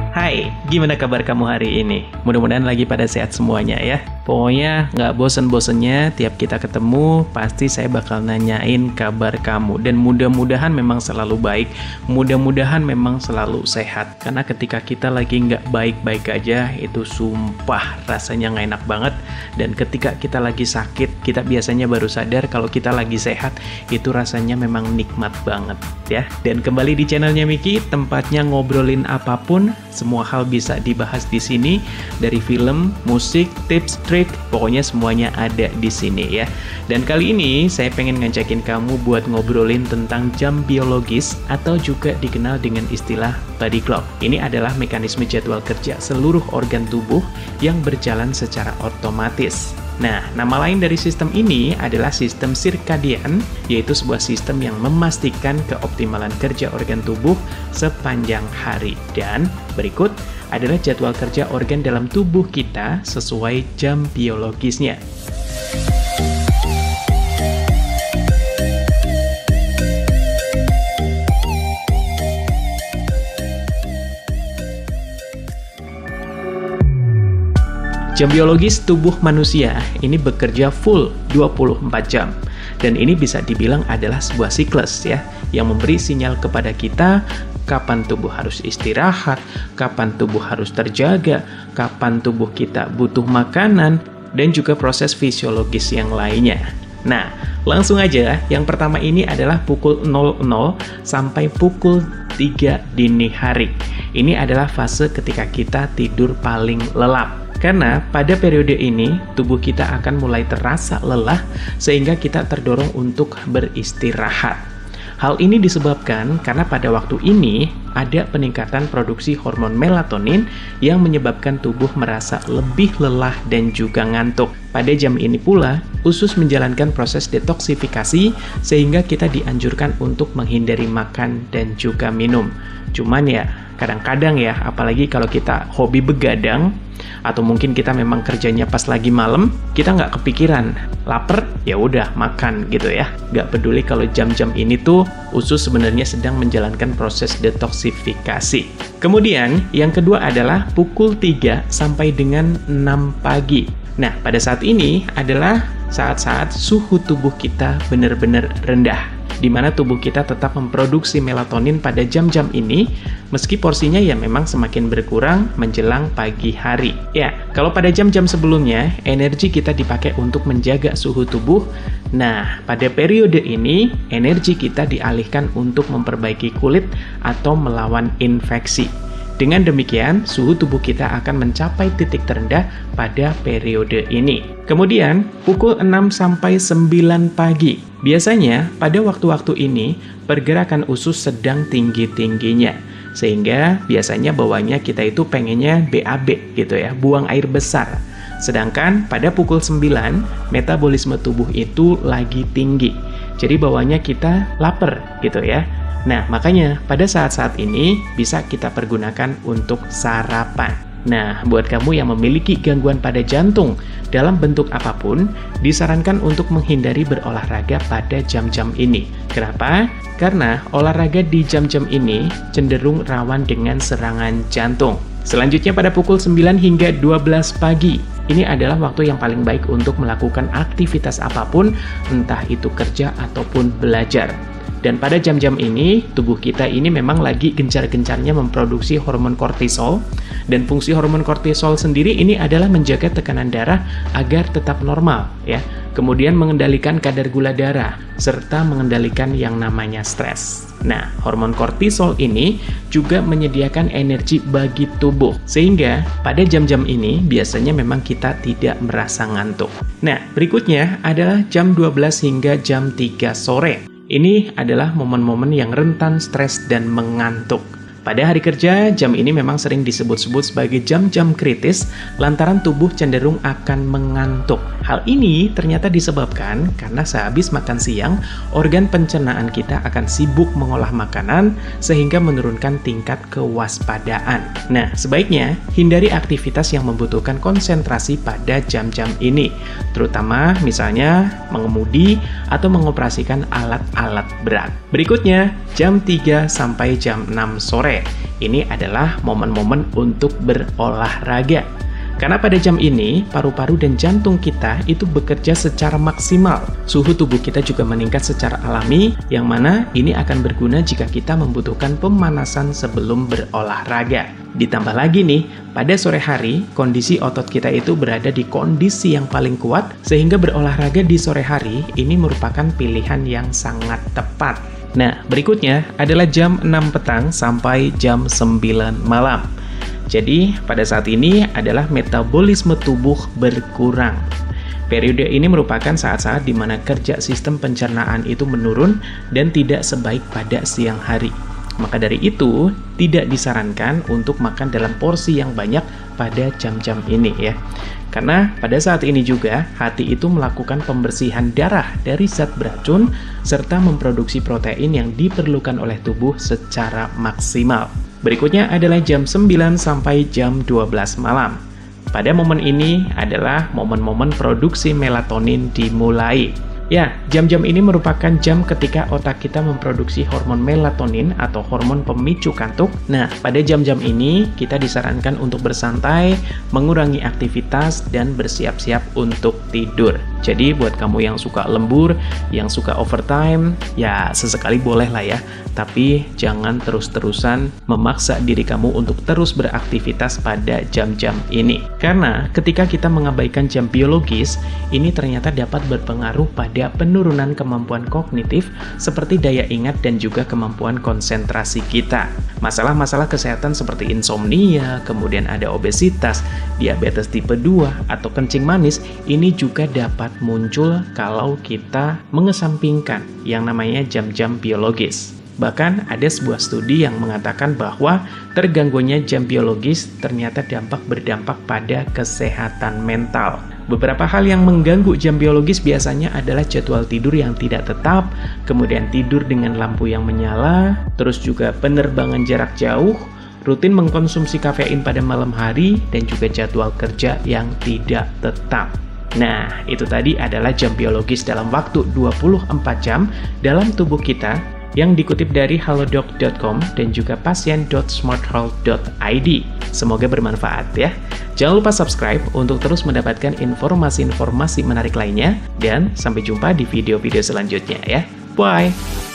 Hai, gimana kabar kamu hari ini? Mudah-mudahan lagi pada sehat semuanya ya. Pokoknya nggak bosen-bosennya tiap kita ketemu, pasti saya bakal nanyain kabar kamu. Dan mudah-mudahan memang selalu baik, mudah-mudahan memang selalu sehat. Karena ketika kita lagi nggak baik-baik aja, itu sumpah rasanya nggak enak banget. Dan ketika kita lagi sakit, kita biasanya baru sadar kalau kita lagi sehat, itu rasanya memang nikmat banget ya. Dan kembali di channelnya Miki, tempatnya ngobrolin apapun, semua hal bisa dibahas di sini, dari film, musik, tips, trik, pokoknya semuanya ada di sini ya. Dan kali ini saya pengen ngajakin kamu buat ngobrolin tentang jam biologis atau juga dikenal dengan istilah body clock. Ini adalah mekanisme jadwal kerja seluruh organ tubuh yang berjalan secara otomatis. Nah, nama lain dari sistem ini adalah sistem sirkadian, yaitu sebuah sistem yang memastikan keoptimalan kerja organ tubuh sepanjang hari. Dan berikut adalah jadwal kerja organ dalam tubuh kita sesuai jam biologisnya. Jam biologis tubuh manusia ini bekerja full 24 jam. Dan ini bisa dibilang adalah sebuah siklus ya, yang memberi sinyal kepada kita kapan tubuh harus istirahat, kapan tubuh harus terjaga, kapan tubuh kita butuh makanan, dan juga proses fisiologis yang lainnya. Nah, langsung aja, yang pertama ini adalah pukul 00 sampai pukul 3 dini hari. Ini adalah fase ketika kita tidur paling lelap. Karena pada periode ini, tubuh kita akan mulai terasa lelah sehingga kita terdorong untuk beristirahat. Hal ini disebabkan karena pada waktu ini ada peningkatan produksi hormon melatonin yang menyebabkan tubuh merasa lebih lelah dan juga ngantuk. Pada jam ini pula, usus menjalankan proses detoksifikasi sehingga kita dianjurkan untuk menghindari makan dan juga minum. Cuman ya, kadang-kadang ya, apalagi kalau kita hobi begadang, atau mungkin kita memang kerjanya pas lagi malam, kita nggak kepikiran, lapar, ya udah makan gitu ya. Nggak peduli kalau jam-jam ini tuh usus sebenarnya sedang menjalankan proses detoksifikasi. Kemudian, yang kedua adalah pukul 3 sampai dengan 6 pagi. Nah, pada saat ini adalah saat-saat suhu tubuh kita benar-benar rendah, di mana tubuh kita tetap memproduksi melatonin pada jam-jam ini, meski porsinya ya memang semakin berkurang menjelang pagi hari. Ya, kalau pada jam-jam sebelumnya, energi kita dipakai untuk menjaga suhu tubuh. Nah, pada periode ini, energi kita dialihkan untuk memperbaiki kulit atau melawan infeksi. Dengan demikian, suhu tubuh kita akan mencapai titik terendah pada periode ini. Kemudian, pukul 6 sampai 9 pagi. Biasanya, pada waktu-waktu ini, pergerakan usus sedang tinggi-tingginya. Sehingga, biasanya bawaannya kita itu pengennya BAB gitu ya, buang air besar. Sedangkan, pada pukul 9, metabolisme tubuh itu lagi tinggi. Jadi, bawaannya kita lapar gitu ya. Nah, makanya pada saat-saat ini bisa kita pergunakan untuk sarapan. Nah, buat kamu yang memiliki gangguan pada jantung dalam bentuk apapun, disarankan untuk menghindari berolahraga pada jam-jam ini. Kenapa? Karena olahraga di jam-jam ini cenderung rawan dengan serangan jantung. Selanjutnya pada pukul 9 hingga 12 pagi. Ini adalah waktu yang paling baik untuk melakukan aktivitas apapun, entah itu kerja ataupun belajar. Dan pada jam-jam ini, tubuh kita ini memang lagi gencar-gencarnya memproduksi hormon kortisol. Dan fungsi hormon kortisol sendiri ini adalah menjaga tekanan darah agar tetap normal ya. Kemudian mengendalikan kadar gula darah, serta mengendalikan yang namanya stres. Nah, hormon kortisol ini juga menyediakan energi bagi tubuh. Sehingga pada jam-jam ini biasanya memang kita tidak merasa ngantuk. Nah, berikutnya adalah jam 12 hingga jam 3 sore. Ini adalah momen-momen yang rentan stres dan mengantuk. Pada hari kerja, jam ini memang sering disebut-sebut sebagai jam-jam kritis lantaran tubuh cenderung akan mengantuk. Hal ini ternyata disebabkan karena sehabis makan siang, organ pencernaan kita akan sibuk mengolah makanan sehingga menurunkan tingkat kewaspadaan. Nah, sebaiknya hindari aktivitas yang membutuhkan konsentrasi pada jam-jam ini, terutama misalnya mengemudi atau mengoperasikan alat-alat berat. Berikutnya, jam 3 sampai jam 6 sore. ini adalah momen-momen untuk berolahraga. Karena pada jam ini, paru-paru dan jantung kita itu bekerja secara maksimal. Suhu tubuh kita juga meningkat secara alami, yang mana ini akan berguna jika kita membutuhkan pemanasan sebelum berolahraga. Ditambah lagi nih, pada sore hari, kondisi otot kita itu berada di kondisi yang paling kuat, sehingga berolahraga di sore hari ini merupakan pilihan yang sangat tepat. Nah, berikutnya adalah jam 6 petang sampai jam 9 malam. Jadi, pada saat ini adalah metabolisme tubuh berkurang. Periode ini merupakan saat-saat di mana kerja sistem pencernaan itu menurun dan tidak sebaik pada siang hari. Maka dari itu, tidak disarankan untuk makan dalam porsi yang banyak pada jam-jam ini ya. Karena pada saat ini juga, hati itu melakukan pembersihan darah dari zat beracun serta memproduksi protein yang diperlukan oleh tubuh secara maksimal. Berikutnya adalah jam 9 sampai jam 12 malam. Pada momen ini adalah momen-momen produksi melatonin dimulai. Ya, jam-jam ini merupakan jam ketika otak kita memproduksi hormon melatonin atau hormon pemicu kantuk. Nah, pada jam-jam ini kita disarankan untuk bersantai, mengurangi aktivitas, dan bersiap-siap untuk tidur. Jadi, buat kamu yang suka lembur, yang suka overtime, ya sesekali boleh lah ya. Tapi jangan terus-terusan memaksa diri kamu untuk terus beraktivitas pada jam-jam ini. Karena ketika kita mengabaikan jam biologis, ini ternyata dapat berpengaruh pada penurunan kemampuan kognitif seperti daya ingat dan juga kemampuan konsentrasi kita. Masalah-masalah kesehatan seperti insomnia, kemudian ada obesitas, diabetes tipe 2, atau kencing manis, ini juga dapat muncul kalau kita mengesampingkan yang namanya jam-jam biologis. Bahkan ada sebuah studi yang mengatakan bahwa terganggunya jam biologis ternyata berdampak pada kesehatan mental. Beberapa hal yang mengganggu jam biologis biasanya adalah jadwal tidur yang tidak tetap, kemudian tidur dengan lampu yang menyala, terus juga penerbangan jarak jauh, rutin mengkonsumsi kafein pada malam hari, dan juga jadwal kerja yang tidak tetap. Nah, itu tadi adalah jam biologis dalam waktu 24 jam dalam tubuh kita yang dikutip dari halodoc.com dan juga pasien.smarthealth.id. Semoga bermanfaat ya. Jangan lupa subscribe untuk terus mendapatkan informasi-informasi menarik lainnya, dan sampai jumpa di video-video selanjutnya ya. Bye!